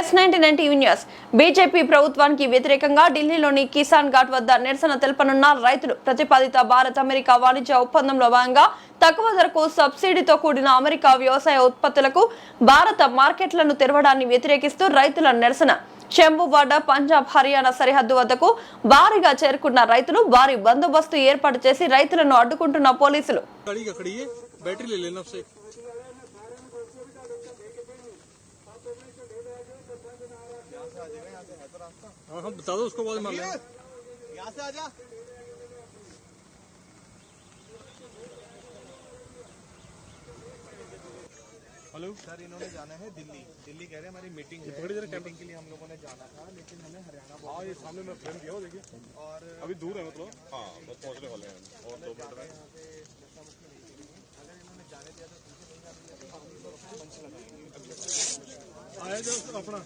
S99 TV news BJP ప్రభుత్వానికి వ్యతిరేకంగా ఢిల్లీలోని కిసాన్ ఘాట్ వద్ద నిరసన తెలపనున్న రైతులు ప్రతిపాదిత భారత్ అమెరికా వాణిజ్య ఒప్పందంలో భాగంగా తక్కువ ధరకు సబ్సిడీతో కూడిన అమెరికా వ్యవసాయ ఉత్పత్తులకు భారత మార్కెట్లను తెరవడాన్ని వ్యతిరేకిస్తూ రైతుల నిరసన చెంబువాడ పంజాబ్ హర్యానా సరిహద్దు వద్దకు భారీగా చేరుకున్న రైతులు భారీ బందోబస్తు ఏర్పాటు చేసి రైతులను అడ్డుకుంటున్న పోలీసులు हाँ बता दो उसको बाद मार लेना। यहाँ से आजा। हेलो सर, इन्होंने जाना है दिल्ली। दिल्ली कह रहे हैं हमारी मीटिंग है। मीटिंग के लिए हम लोगों ने जाना था, लेकिन हमें हरियाणा। हाँ, ये सामने में फ्रेम दिया हो, देखिए। और अभी दूर है मतलब। हाँ, बस पहुंचने वाले हैं और 2 मिनट में। अगर इन्होंने जाने दिया तो पंच लगाएंगे। आया जो अपना